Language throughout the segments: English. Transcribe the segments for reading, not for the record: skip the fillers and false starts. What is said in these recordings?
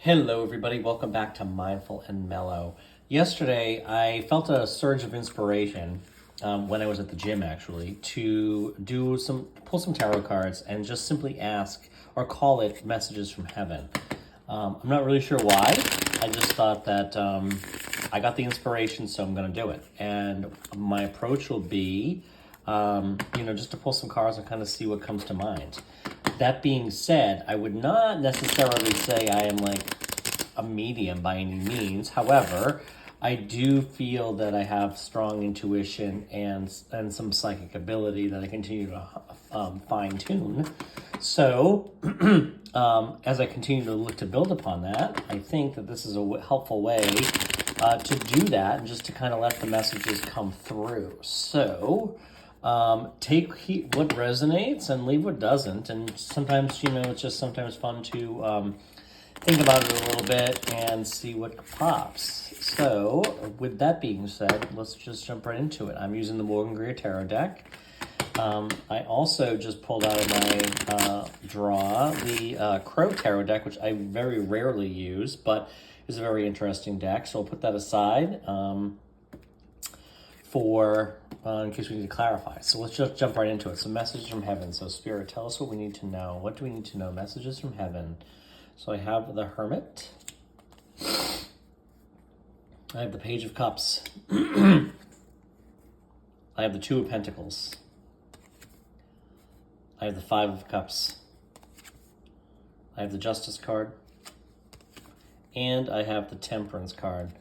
Hello, everybody. Welcome back to Mindful and Mellow. Yesterday, I felt a surge of inspiration when I was at the gym, actually, to pull some tarot cards and just simply ask or call it messages from heaven. I'm not really sure why. I just thought that I got the inspiration, so I'm going to do it. And my approach will be, just to pull some cards and kind of see what comes to mind. That being said, I would not necessarily say I am like a medium by any means. However, I do feel that I have strong intuition and some psychic ability that I continue to fine tune. So, as I continue to look to build upon that, I think that this is a helpful way to do that and just to kind of let the messages come through. So, take what resonates and leave what doesn't. And sometimes, it's just sometimes fun to think about it a little bit and see what pops. So, with that being said, let's just jump right into it. I'm using the Morgan Greer Tarot deck. I also just pulled out of my draw the Crow Tarot deck, which I very rarely use, but is a very interesting deck. So I'll put that aside in case we need to clarify. So let's just jump right into it. So messages from heaven. So Spirit, tell us what we need to know. What do we need to know? Messages from heaven. So I have the Hermit. I have the Page of Cups. I have the Two of Pentacles. I have the Five of Cups. I have the Justice card. And I have the Temperance card.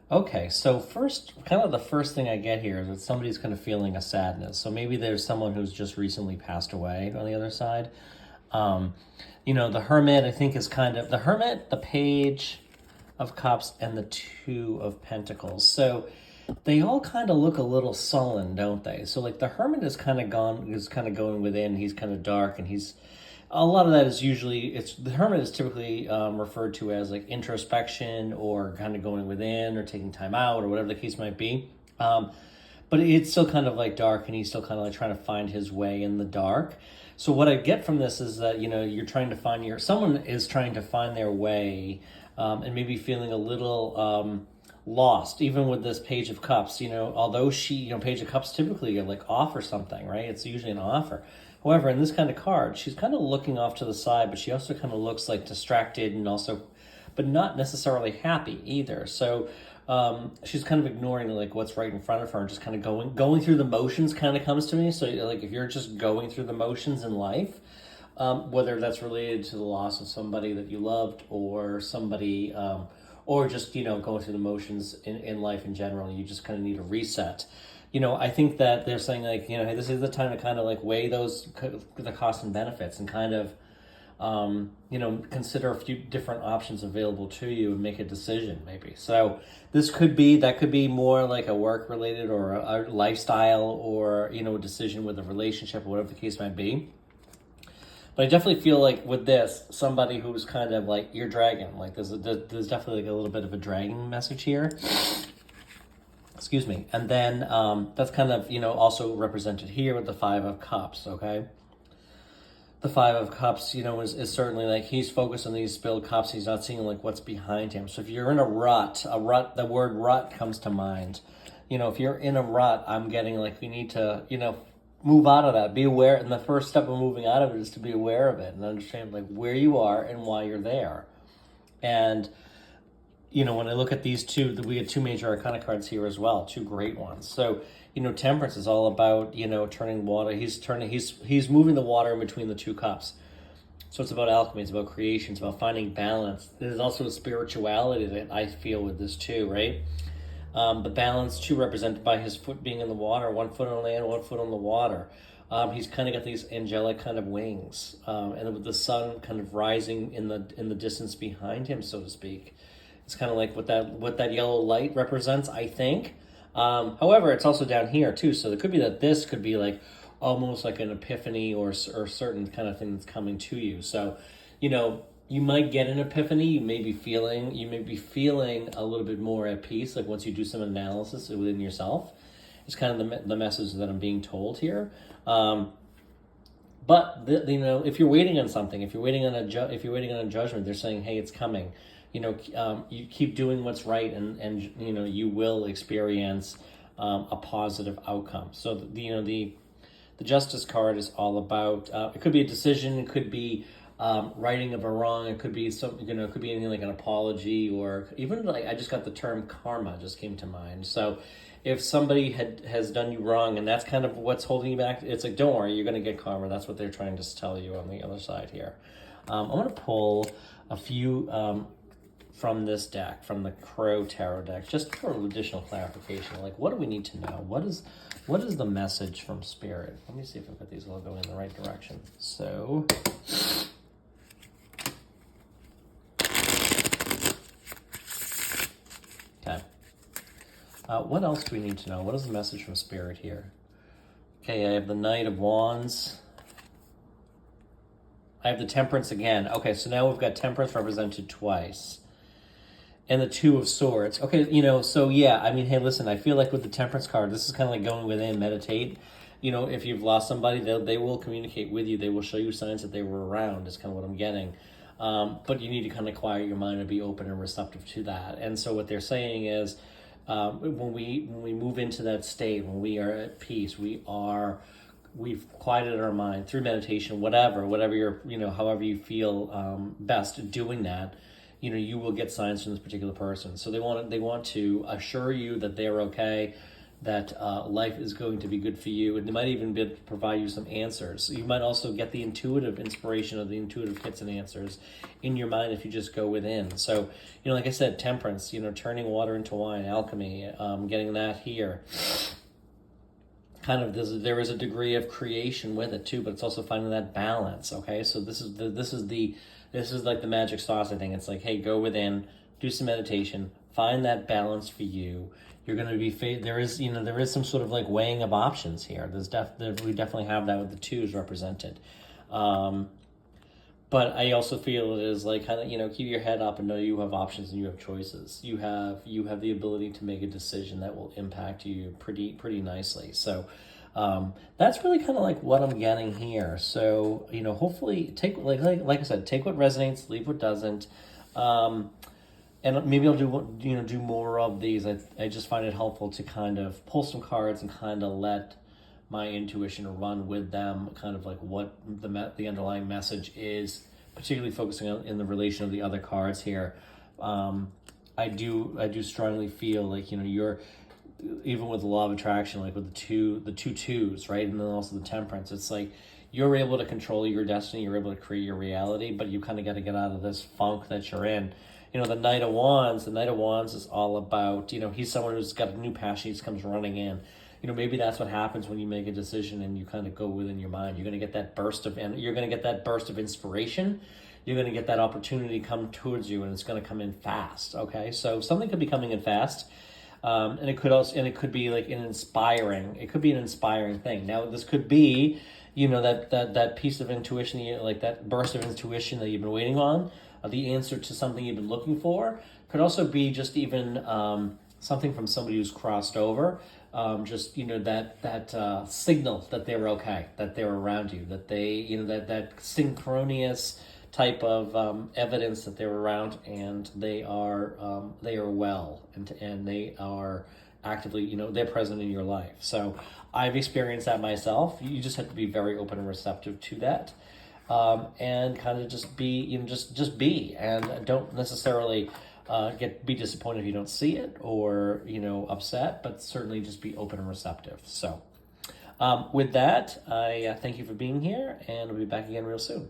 Okay, so the first thing I get here is that somebody's kind of feeling a sadness. So maybe there's someone who's just recently passed away on the other side. The Hermit, I think, is kind of the Hermit, the Page of Cups, and the Two of Pentacles. So they all kind of look a little sullen, don't they? So like the Hermit is kind of going within. He's kind of dark, and a lot of that is usually, the Hermit is typically referred to as like introspection or kind of going within or taking time out or whatever the case might be. But it's still kind of like dark, and he's still kind of like trying to find his way in the dark. So what I get from this is that, you're trying to someone is trying to find their way and maybe feeling a little lost, even with this Page of Cups, although Page of Cups typically like offer something, right? It's usually an offer. However, in this kind of card, she's kind of looking off to the side, but she also kind of looks like distracted but not necessarily happy either. So she's kind of ignoring like what's right in front of her and just kind of going through the motions kind of comes to me. So like if you're just going through the motions in life, whether that's related to the loss of somebody that you loved or somebody, or just, going through the motions in life in general, you just kind of need a reset. I think that they're saying like, hey, this is the time to kind of like weigh the costs and benefits and kind of, consider a few different options available to you and make a decision maybe. So that could be more like a work related or a lifestyle or, a decision with a relationship or whatever the case might be. But I definitely feel like with this, somebody who's kind of like, you're dragging, like there's definitely like a little bit of a dragging message here. Excuse me. And then that's kind of, also represented here with the Five of Cups, okay? The Five of Cups, is certainly like he's focused on these spilled cups. He's not seeing like what's behind him. So if you're in a rut, the word rut comes to mind. If you're in a rut, I'm getting like we need to, move out of that. Be aware. And the first step of moving out of it is to be aware of it and understand like where you are and why you're there. And when I look at these two, we get two major arcana cards here as well, two great ones. So, Temperance is all about, turning water. He's moving the water in between the two cups. So it's about alchemy, it's about creation, it's about finding balance. There's also a spirituality that I feel with this too, right? The balance too represented by his foot being in the water, 1 foot on land, 1 foot on the water. He's kind of got these angelic kind of wings, and with the sun kind of rising in the distance behind him, so to speak. It's kind of like what that yellow light represents, I think. However, it's also down here too. So it could be that this could be like almost like an epiphany or certain kind of thing that's coming to you. So, you might get an epiphany. You may be feeling a little bit more at peace. Like once you do some analysis within yourself, it's kind of the message that I'm being told here. But if you're waiting on something, if you're waiting on a judgment, they're saying, hey, it's coming. You keep doing what's right, and you will experience a positive outcome. So the Justice card is all about, it could be a decision, it could be righting of a wrong, it could be something, it could be anything like an apology, or even like, I just got the term karma just came to mind. So if somebody has done you wrong, and that's kind of what's holding you back, it's like, don't worry, you're going to get karma. That's what they're trying to tell you on the other side here. I'm going to pull a few from this deck, from the Crow Tarot deck, just for additional clarification. Like, what do we need to know? What is the message from Spirit? Let me see if I've got these all going in the right direction. So, okay. What else do we need to know? What is the message from Spirit here? Okay, I have the Knight of Wands. I have the Temperance again. Okay, so now we've got Temperance represented twice. And the Two of Swords. Okay, so yeah, I mean, hey, listen, I feel like with the Temperance card, this is kind of like going within, meditate. If you've lost somebody, they will communicate with you. They will show you signs that they were around, is kind of what I'm getting. But you need to kind of quiet your mind and be open and receptive to that. And so what they're saying is, when we move into that state, when we are at peace, we've quieted our mind through meditation, whatever you're, however you feel best doing that, you will get signs from this particular person. So they want to assure you that they're okay, that life is going to be good for you, and they might even be able to provide you some answers. You might also get the intuitive inspiration of the intuitive hits and answers in your mind if you just go within. So, like I said, Temperance, turning water into wine, alchemy, getting that here. Kind of there is a degree of creation with it too, but it's also finding that balance. Okay, so this is like the magic sauce. I think it's like, hey, go within, do some meditation, find that balance for you. You're going to be there is some sort of like weighing of options here. We definitely have that with the twos represented. But I also feel it is like kind of, keep your head up and know you have options and you have choices. You have the ability to make a decision that will impact you pretty nicely. So that's really kind of like what I'm getting here. So, hopefully take, like I said, take what resonates, leave what doesn't. And maybe I'll do more of these. I just find it helpful to kind of pull some cards and kind of let my intuition run with them, kind of like what the underlying message is, particularly focusing on in the relation of the other cards here. I do strongly feel like, you're, even with the law of attraction, like with the two twos, right? And then also the Temperance, it's like you're able to control your destiny, you're able to create your reality, but you kind of got to get out of this funk that you're in. The Knight of Wands is all about, he's someone who's got a new passion, he just comes running in. Maybe that's what happens when you make a decision and you kind of go within your mind. You're going to get that burst of inspiration. You're going to get that opportunity come towards you, and it's going to come in fast. Okay, so something could be coming in fast, and it could be like an inspiring. It could be an inspiring thing. Now, this could be, that piece of intuition, like that burst of intuition that you've been waiting on, the answer to something you've been looking for. Could also be just even something from somebody who's crossed over. That signal that they were okay, that they were around you, that they, that synchronous type of evidence that they're around, and they are well, and they are actively, they're present in your life. So I've experienced that myself. You just have to be very open and receptive to that, and kind of just be, just be, and don't necessarily be disappointed if you don't see it, or upset, but certainly just be open and receptive. So with that, I thank you for being here, and I'll be back again real soon.